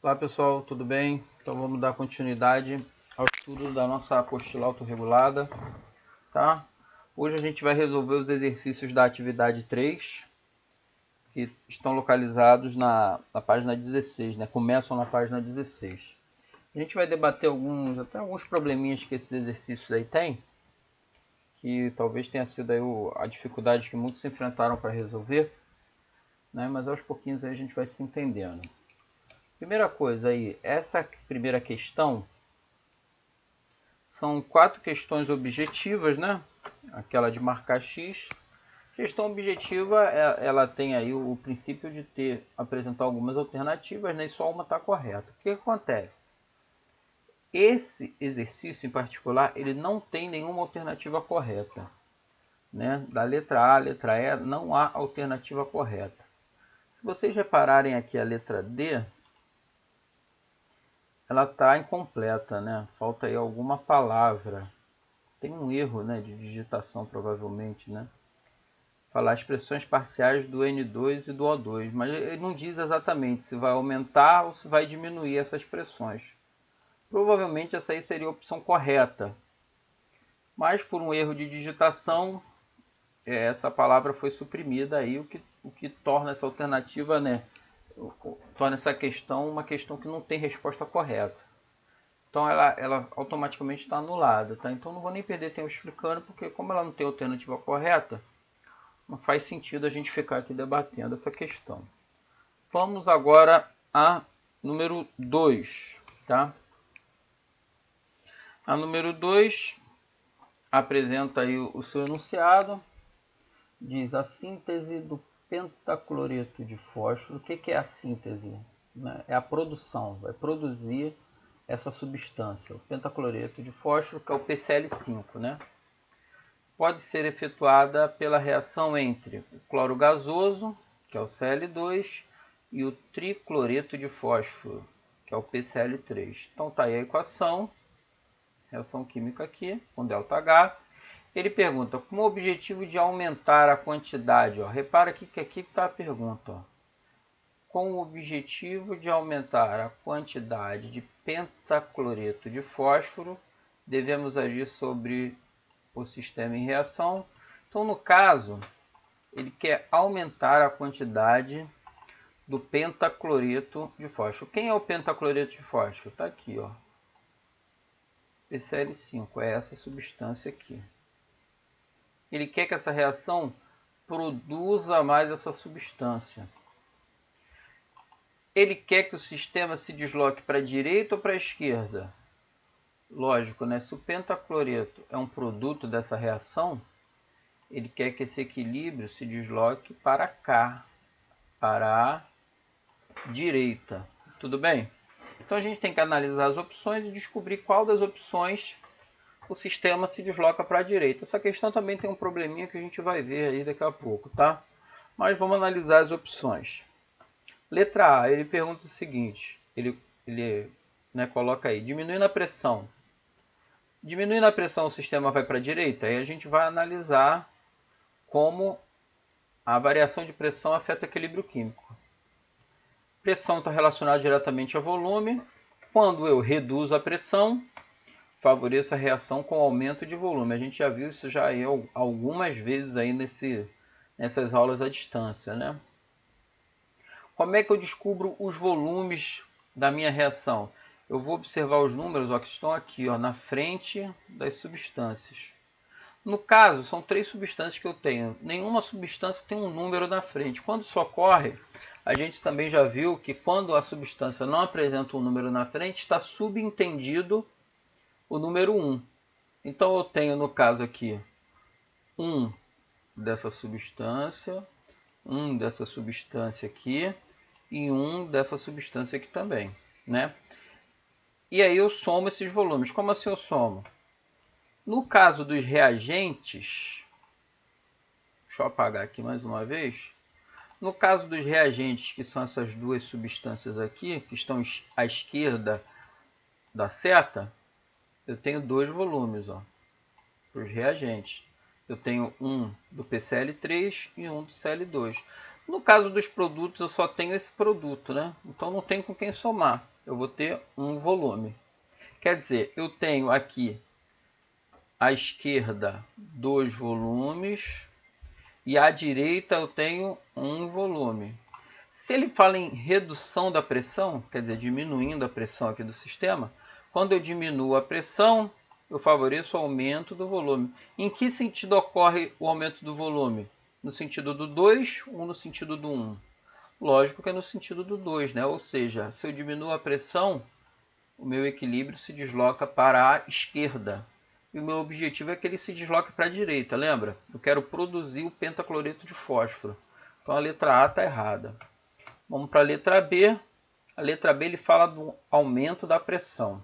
Olá pessoal, tudo bem? Então vamos dar continuidade ao estudo da nossa apostila autorregulada, tá? Hoje a gente vai resolver os exercícios da atividade 3, que estão localizados na página 16, né? Começam na página 16. A gente vai debater alguns probleminhas que esses exercícios aí têm, que talvez tenha sido aí a dificuldade que muitos enfrentaram para resolver, né? Mas aos pouquinhos aí a gente vai se entendendo. Primeira coisa aí, essa primeira questão são 4 questões objetivas, né? Aquela de marcar X. Questão objetiva, ela tem aí o princípio de apresentar algumas alternativas, né? E só uma está correta. O que acontece? Esse exercício em particular, ele não tem nenhuma alternativa correta, né? Da letra A à letra E, não há alternativa correta. Se vocês repararem aqui a letra D, ela está incompleta, né? Falta aí alguma palavra. Tem um erro, né, de digitação provavelmente, né? Falar expressões parciais do N2 e do O2, mas ele não diz exatamente se vai aumentar ou se vai diminuir essas expressões. Provavelmente essa aí seria a opção correta, mas por um erro de digitação, essa palavra foi suprimida aí, o que torna essa alternativa, né, torna essa questão uma questão que não tem resposta correta. Então ela automaticamente está anulada, tá? Então não vou nem perder tempo explicando, porque como ela não tem alternativa correta, não faz sentido a gente ficar aqui debatendo essa questão. Vamos agora a número 2, tá? A número 2 apresenta aí o seu enunciado, diz a síntese do pentacloreto de fósforo. O que é a síntese? É a produção, vai produzir essa substância, o pentacloreto de fósforo, que é o PCl5, né? Pode ser efetuada pela reação entre o cloro gasoso, que é o Cl2, e o tricloreto de fósforo, que é o PCl3. Então está aí a equação, reação química aqui, com ΔH. Ele pergunta, com o objetivo de aumentar a quantidade, ó, repara aqui que aqui está a pergunta, ó, com o objetivo de aumentar a quantidade de pentacloreto de fósforo, devemos agir sobre o sistema em reação. Então, no caso, ele quer aumentar a quantidade do pentacloreto de fósforo. Quem é o pentacloreto de fósforo? Está aqui, ó. PCl5, é essa substância aqui. Ele quer que essa reação produza mais essa substância. Ele quer que o sistema se desloque para a direita ou para a esquerda? Lógico, né? Se o pentacloreto é um produto dessa reação, ele quer que esse equilíbrio se desloque para cá, para a direita. Tudo bem? Então a gente tem que analisar as opções e descobrir qual das opções o sistema se desloca para a direita. Essa questão também tem um probleminha que a gente vai ver aí daqui a pouco, tá? Mas vamos analisar as opções. Letra A, ele pergunta o seguinte, ele coloca aí, diminuindo a pressão. Diminuindo a pressão, o sistema vai para a direita? Aí a gente vai analisar como a variação de pressão afeta o equilíbrio químico. Pressão está relacionada diretamente ao volume. Quando eu reduzo a pressão, favoreço a reação com aumento de volume. A gente já viu isso já aí algumas vezes aí nessas aulas à distância, né? Como é que eu descubro os volumes da minha reação? Eu vou observar os números, ó, que estão aqui, ó, na frente das substâncias. No caso, são 3 substâncias que eu tenho. Nenhuma substância tem um número na frente. Quando isso ocorre, a gente também já viu que quando a substância não apresenta um número na frente, está subentendido o número 1. Então eu tenho, no caso aqui, 1 dessa substância, 1 dessa substância aqui e 1 dessa substância aqui também, né? E aí eu somo esses volumes. Como assim eu somo? No caso dos reagentes, deixa eu apagar aqui mais uma vez. No caso dos reagentes, que são essas duas substâncias aqui, que estão à esquerda da seta, eu tenho 2 volumes, ó, para os reagentes. Eu tenho um do PCl3 e um do Cl2. No caso dos produtos, eu só tenho esse produto, né? Então não tem com quem somar. eu vou ter um volume. Quer dizer, eu tenho aqui à esquerda 2 volumes e à direita eu tenho um volume. Se ele fala em redução da pressão, quer dizer, diminuindo a pressão aqui do sistema, quando eu diminuo a pressão, eu favoreço o aumento do volume. Em que sentido ocorre o aumento do volume? No sentido do 2 ou no sentido do 1? Lógico que é no sentido do 2, né? Ou seja, se eu diminuo a pressão, o meu equilíbrio se desloca para a esquerda. E o meu objetivo é que ele se desloque para a direita, lembra? Eu quero produzir o pentacloreto de fósforo. Então a letra A está errada. Vamos para a letra B. A letra B ele fala do aumento da pressão.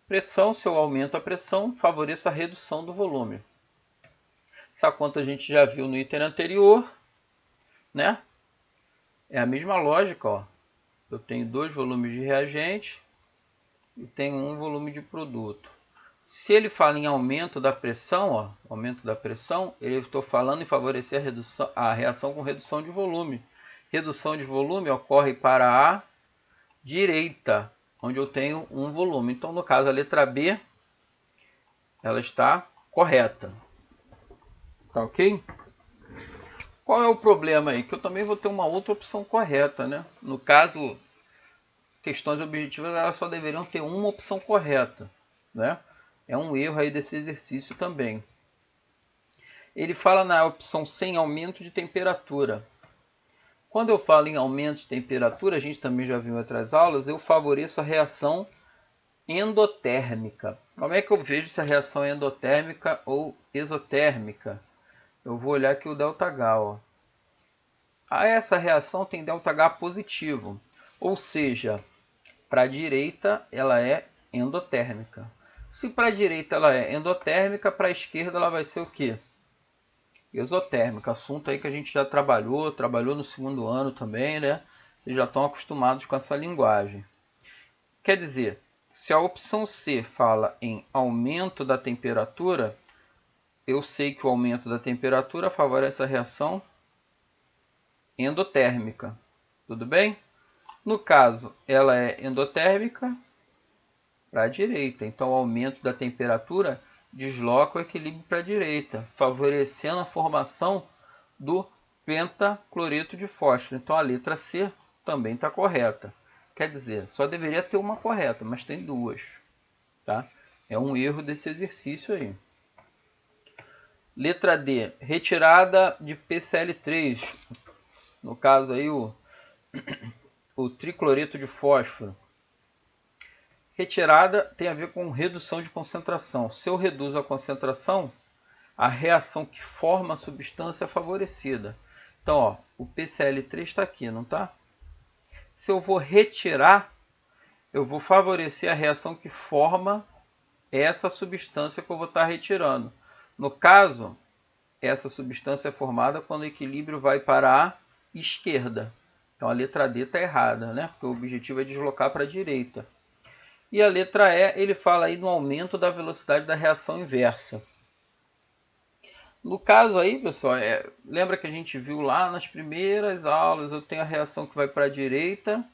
Pressão, se eu aumento a pressão, favoreço a redução do volume. Essa conta a gente já viu no item anterior, né? É a mesma lógica, ó. Eu tenho 2 volumes de reagente e tenho 1 volume de produto. Se ele fala em aumento da pressão, ó, aumento da pressão, eu estou falando em favorecer a reação com redução de volume. Redução de volume ocorre para a direita, onde eu tenho um volume. Então, no caso, a letra B, ela está correta. Tá ok? Qual é o problema aí? Que eu também vou ter uma outra opção correta, né? No caso, questões objetivas, elas só deveriam ter uma opção correta, né? É um erro aí desse exercício também. Ele fala na opção sem aumento de temperatura. Quando eu falo em aumento de temperatura, a gente também já viu em outras aulas, eu favoreço a reação endotérmica. Como é que eu vejo se a reação é endotérmica ou exotérmica? Eu vou olhar aqui o ΔH. Ó. Essa reação tem ΔH positivo, ou seja, para a direita ela é endotérmica. Se para a direita ela é endotérmica, para a esquerda ela vai ser o quê? Exotérmica. Assunto aí que a gente já trabalhou no segundo ano também, né? Vocês já estão acostumados com essa linguagem. Quer dizer, se a opção C fala em aumento da temperatura, eu sei que o aumento da temperatura favorece a reação endotérmica. Tudo bem? No caso, ela é endotérmica para a direita. Então, o aumento da temperatura desloca o equilíbrio para a direita, favorecendo a formação do pentacloreto de fósforo. Então, a letra C também está correta. Quer dizer, só deveria ter uma correta, mas tem duas. Tá? É um erro desse exercício aí. Letra D, retirada de PCl3. No caso aí, o tricloreto de fósforo. Retirada tem a ver com redução de concentração. Se eu reduzo a concentração, a reação que forma a substância é favorecida. Então, ó, o PCl3 está aqui, não está? Se eu vou retirar, eu vou favorecer a reação que forma essa substância que eu vou estar retirando. No caso, essa substância é formada quando o equilíbrio vai para a esquerda. Então, a letra D está errada, né? Porque o objetivo é deslocar para a direita. E a letra E, ele fala aí no aumento da velocidade da reação inversa. No caso aí, pessoal, lembra que a gente viu lá nas primeiras aulas, eu tenho a reação que vai para a direita,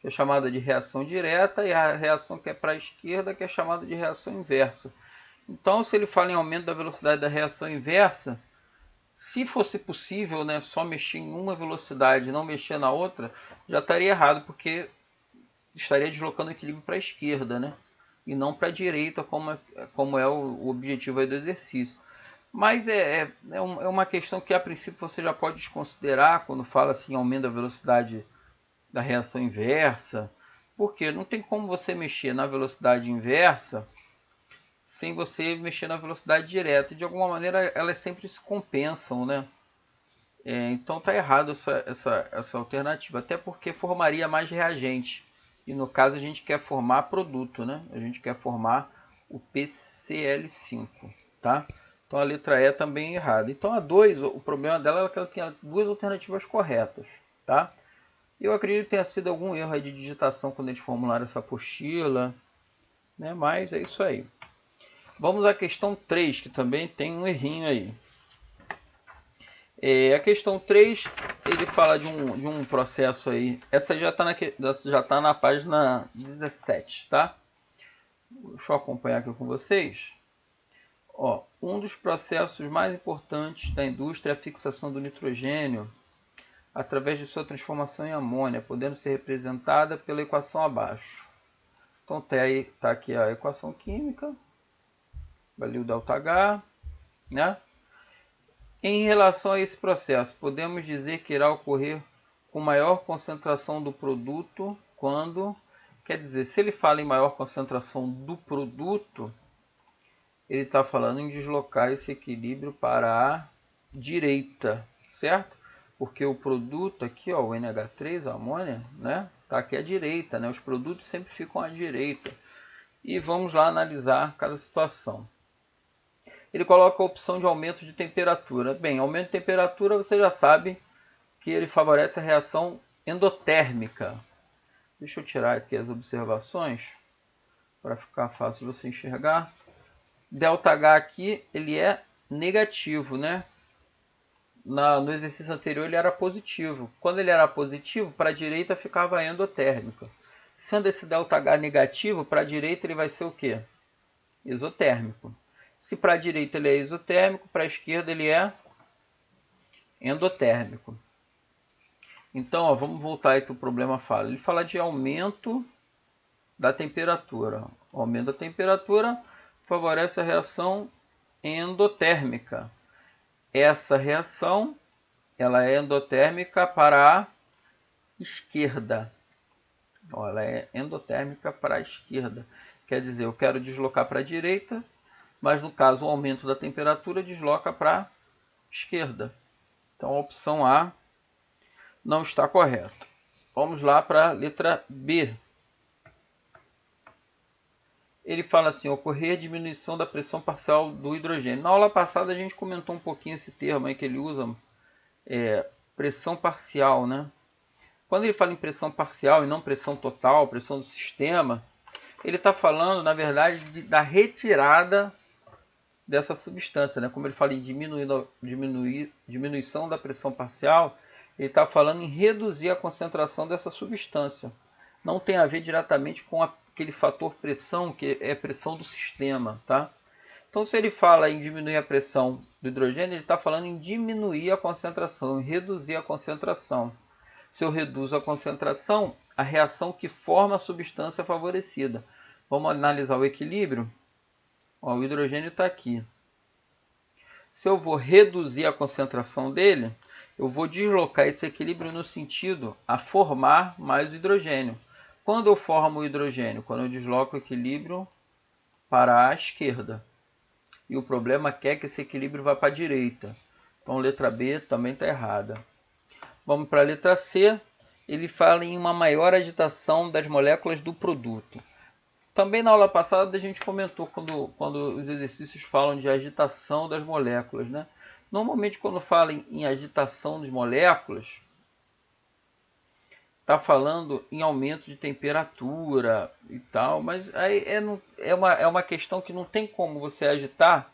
que é chamada de reação direta, e a reação que é para a esquerda, que é chamada de reação inversa. Então, se ele fala em aumento da velocidade da reação inversa, se fosse possível, né, só mexer em uma velocidade e não mexer na outra, já estaria errado, porque estaria deslocando o equilíbrio para a esquerda, né? E não para a direita, como é o objetivo aí do exercício. Mas é uma questão que a princípio você já pode desconsiderar quando fala assim, aumento da velocidade da reação inversa, porque não tem como você mexer na velocidade inversa sem você mexer na velocidade direta. De alguma maneira elas sempre se compensam, né? Então tá errado essa alternativa, até porque formaria mais reagente. E no caso a gente quer formar produto, né? A gente quer formar o PCl5, tá? Então a letra E também é errada. Então a 2, o problema dela é que ela tem duas alternativas corretas, tá? Eu acredito que tenha sido algum erro aí de digitação quando eles formularam essa apostila, né? Mas é isso aí. Vamos à questão 3, que também tem um errinho aí. A questão 3, ele fala de um processo aí. Essa já está na página 17, tá? Deixa eu acompanhar aqui com vocês. Ó, um dos processos mais importantes da indústria é a fixação do nitrogênio através de sua transformação em amônia, podendo ser representada pela equação abaixo. Então tá aqui a equação química, ali o ΔH, né? Em relação a esse processo, podemos dizer que irá ocorrer com maior concentração do produto quando, quer dizer, se ele fala em maior concentração do produto, ele está falando em deslocar esse equilíbrio para a direita, certo? Porque o produto aqui, ó, o NH3, a amônia, né, tá aqui à direita, né? Os produtos sempre ficam à direita. E vamos lá analisar cada situação. Ele coloca a opção de aumento de temperatura. Bem, aumento de temperatura você já sabe que ele favorece a reação endotérmica. Deixa eu tirar aqui as observações para ficar fácil você enxergar. ΔH aqui ele é negativo, né? No exercício anterior ele era positivo. Quando ele era positivo, para a direita ficava endotérmica. Sendo esse ΔH negativo, para a direita ele vai ser o quê? Exotérmico. Se para a direita ele é exotérmico, para a esquerda ele é endotérmico. Então, ó, vamos voltar aí que o problema fala. Ele fala de aumento da temperatura. O aumento da temperatura favorece a reação endotérmica. Essa reação ela é endotérmica para a esquerda. Ó, ela é endotérmica para a esquerda. Quer dizer, eu quero deslocar para a direita, mas no caso o aumento da temperatura desloca para a esquerda. Então a opção A não está correta. Vamos lá para a letra B. Ele fala assim, ocorrer a diminuição da pressão parcial do hidrogênio. Na aula passada a gente comentou um pouquinho esse termo aí que ele usa, pressão parcial, né? Quando ele fala em pressão parcial e não pressão total, pressão do sistema, ele está falando, na verdade, da retirada dessa substância, né? Como ele fala em diminuição da pressão parcial, ele está falando em reduzir a concentração dessa substância. Não tem a ver diretamente com aquele fator pressão, que é pressão do sistema, tá? Então, se ele fala em diminuir a pressão do hidrogênio, ele está falando em diminuir a concentração, em reduzir a concentração. Se eu reduzo a concentração, a reação que forma a substância é favorecida. Vamos analisar o equilíbrio? Ó, o hidrogênio está aqui. Se eu vou reduzir a concentração dele, eu vou deslocar esse equilíbrio no sentido a formar mais o hidrogênio. Quando eu formo o hidrogênio? Quando eu desloco o equilíbrio para a esquerda. E o problema é que esse equilíbrio vá para a direita. Então, letra B também está errada. Vamos para a letra C. Ele fala em uma maior agitação das moléculas do produto. Também na aula passada a gente comentou quando os exercícios falam de agitação das moléculas, né? Normalmente quando fala em agitação das moléculas, está falando em aumento de temperatura e tal, mas aí é uma questão que não tem como você agitar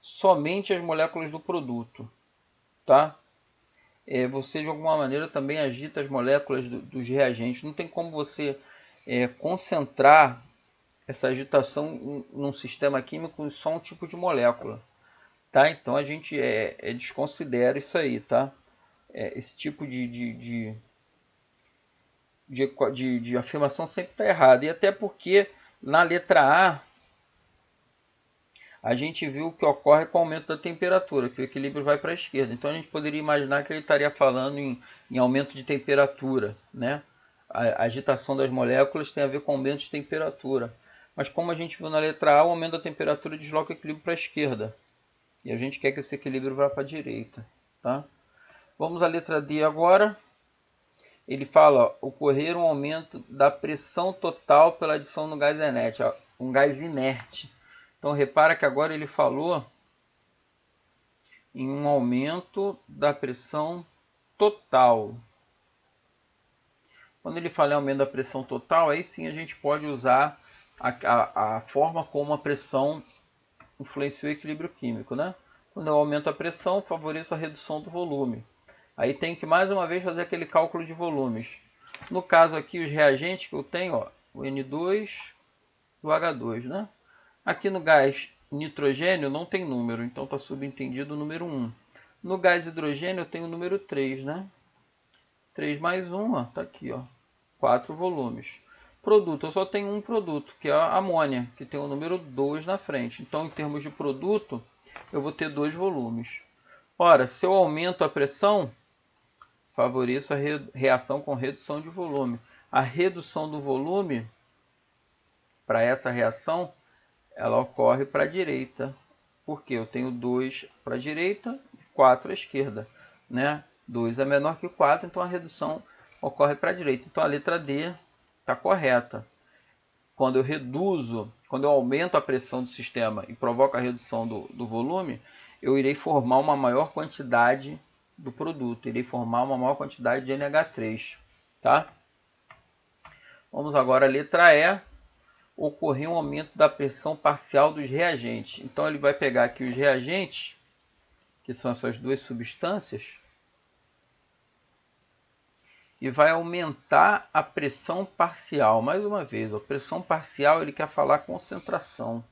somente as moléculas do produto, tá? Você de alguma maneira também agita as moléculas dos reagentes. Não tem como você concentrar essa agitação num sistema químico em só um tipo de molécula, tá? Então a gente desconsidera isso aí, tá? Esse tipo de afirmação sempre está errada. E até porque na letra A gente viu o que ocorre com o aumento da temperatura, que o equilíbrio vai para a esquerda. Então a gente poderia imaginar que ele estaria falando em aumento de temperatura, né? A agitação das moléculas tem a ver com aumento de temperatura. Mas como a gente viu na letra A, o aumento da temperatura desloca o equilíbrio para a esquerda. E a gente quer que esse equilíbrio vá para a direita, tá? Vamos à letra D agora. Ele fala, ó, ocorrer um aumento da pressão total pela adição no gás inerte. Ó, um gás inerte. Então repara que agora ele falou em um aumento da pressão total. Quando ele fala em aumento da pressão total, aí sim a gente pode usar a forma como a pressão influencia o equilíbrio químico, né? Quando eu aumento a pressão, favoreço a redução do volume. Aí tem que mais uma vez fazer aquele cálculo de volumes. No caso aqui, os reagentes que eu tenho, ó, o N2 e o H2, né? Aqui no gás nitrogênio não tem número, então está subentendido o número 1. No gás hidrogênio eu tenho o número 3, né? 3 mais 1, está aqui, ó, 4 volumes. Produto, eu só tenho um produto, que é a amônia, que tem o número 2 na frente. Então, em termos de produto, eu vou ter 2 volumes. Ora, se eu aumento a pressão, favoreço a reação com redução de volume. A redução do volume, para essa reação, ela ocorre para a direita. Porque eu tenho 2 para a direita e 4 à esquerda, né? 2 é menor que 4, então a redução ocorre para a direita. Então a letra D está correta. Quando eu aumento a pressão do sistema e provoco a redução do volume, eu irei formar uma maior quantidade do produto, irei formar uma maior quantidade de NH3, tá? Vamos agora à letra E. Ocorreu um aumento da pressão parcial dos reagentes. Então ele vai pegar aqui os reagentes, que são essas duas substâncias, e vai aumentar a pressão parcial. Mais uma vez, a pressão parcial ele quer falar concentração,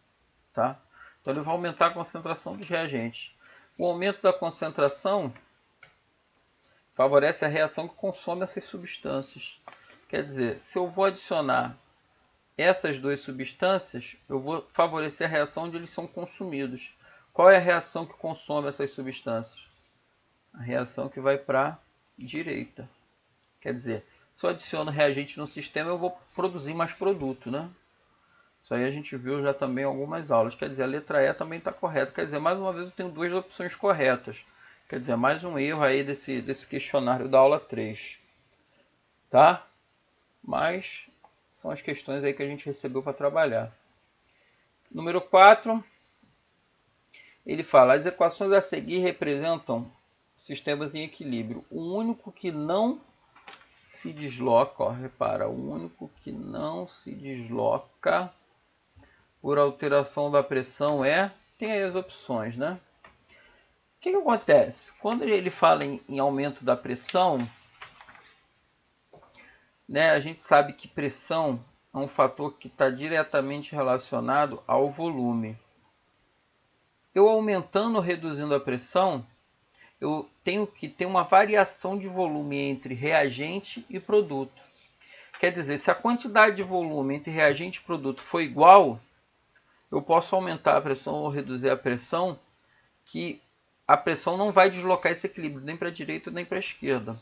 tá? Então ele vai aumentar a concentração dos reagentes. O aumento da concentração favorece a reação que consome essas substâncias. Quer dizer, se eu vou adicionar essas duas substâncias, eu vou favorecer a reação onde eles são consumidos. Qual é a reação que consome essas substâncias? A reação que vai para a direita. Quer dizer, se eu adiciono reagente no sistema, eu vou produzir mais produto, né? Isso aí a gente viu já também em algumas aulas. Quer dizer, a letra E também está correta. Quer dizer, mais uma vez eu tenho duas opções corretas. Quer dizer, mais um erro aí desse questionário da aula 3. Tá? Mas são as questões aí que a gente recebeu para trabalhar. Número 4. Ele fala, as equações a seguir representam sistemas em equilíbrio. O único que não se desloca, ó, repara, o único que não se desloca por alteração da pressão tem aí as opções, né? O que acontece? Quando ele fala em aumento da pressão, né, a gente sabe que pressão é um fator que está diretamente relacionado ao volume. Eu aumentando ou reduzindo a pressão, eu tenho que ter uma variação de volume entre reagente e produto. Quer dizer, se a quantidade de volume entre reagente e produto for igual, eu posso aumentar a pressão ou reduzir a pressão, que a pressão não vai deslocar esse equilíbrio, nem para a direita nem para a esquerda.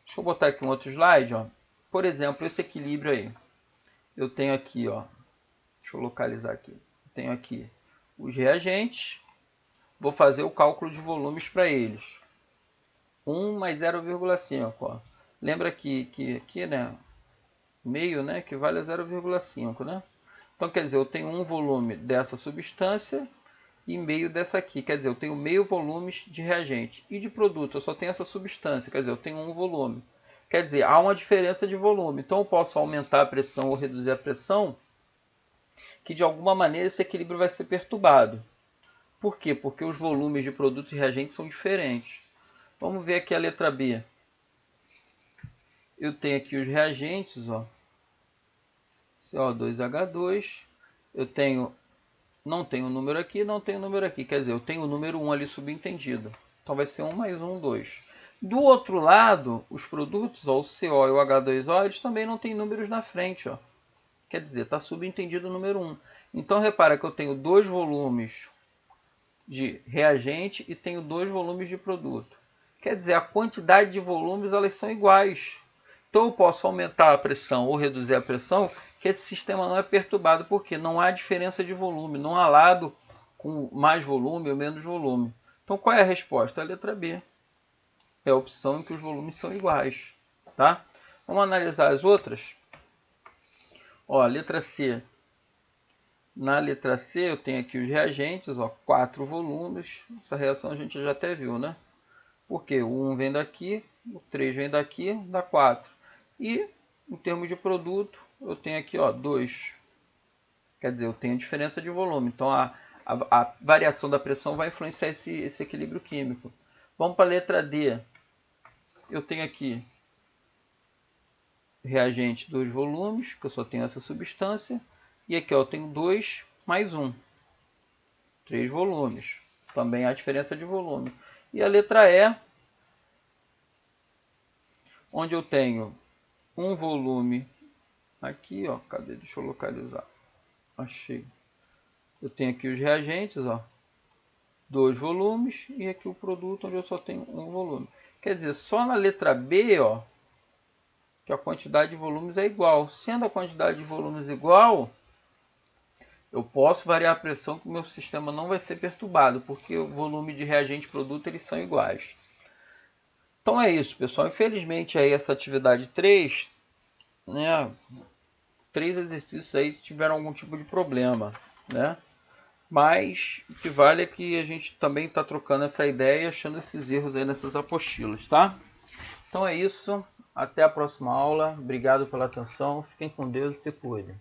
Deixa eu botar aqui um outro slide. Ó. Por exemplo, esse equilíbrio aí. Eu tenho aqui, ó, deixa eu localizar aqui. Eu tenho aqui os reagentes. Vou fazer o cálculo de volumes para eles. 1 mais 0,5. Lembra que aqui, né, meio, né, equivale a 0,5, né? Então, quer dizer, eu tenho um volume dessa substância e meio dessa aqui. Quer dizer, eu tenho meio volumes de reagente. E de produto, eu só tenho essa substância. Quer dizer, eu tenho um volume. Quer dizer, há uma diferença de volume. Então, eu posso aumentar a pressão ou reduzir a pressão, que de alguma maneira esse equilíbrio vai ser perturbado. Por quê? Porque os volumes de produto e reagente são diferentes. Vamos ver aqui a letra B. Eu tenho aqui os reagentes, ó. CO2H2. Eu tenho, não tenho número aqui, não tenho número aqui. Quer dizer, eu tenho o número 1 ali subentendido. Então vai ser 1 mais 1, 2. Do outro lado, os produtos, ó, o CO e o H2O, eles também não têm números na frente. Ó. Quer dizer, está subentendido o número 1. Então repara que eu tenho dois volumes de reagente e tenho dois volumes de produto. Quer dizer, a quantidade de volumes elas são iguais. Então eu posso aumentar a pressão ou reduzir a pressão, que esse sistema não é perturbado, porque não há diferença de volume, não há lado com mais volume ou menos volume. Então qual é a resposta? A letra B. É a opção em que os volumes são iguais. Tá? Vamos analisar as outras? Ó, letra C. Na letra C eu tenho aqui os reagentes, ó, 4 volumes. Essa reação a gente já até viu, né? Porque o 1 vem daqui, o 3 vem daqui, dá 4. E em termos de produto, eu tenho aqui, ó, 2. Quer dizer, eu tenho diferença de volume. Então a a variação da pressão vai influenciar esse equilíbrio químico. Vamos para a letra D. Eu tenho aqui reagente 2 volumes, que eu só tenho essa substância. E aqui ó, eu tenho 2 mais 1. 3 volumes. Também há diferença de volume. E a letra E, onde eu tenho um volume aqui, ó, cadê? Deixa eu localizar. Achei. Eu tenho aqui os reagentes, ó, 2 volumes, e aqui o produto onde eu só tenho um volume. Quer dizer, só na letra B, ó, que a quantidade de volumes é igual. Sendo a quantidade de volumes igual, eu posso variar a pressão que o meu sistema não vai ser perturbado, porque o volume de reagente e produto eles são iguais. Então é isso, pessoal. Infelizmente aí essa atividade 3, né, 3 exercícios aí tiveram algum tipo de problema, né? Mas o que vale é que a gente também está trocando essa ideia e achando esses erros aí nessas apostilas, tá? Então é isso. Até a próxima aula. Obrigado pela atenção. Fiquem com Deus e se cuidem.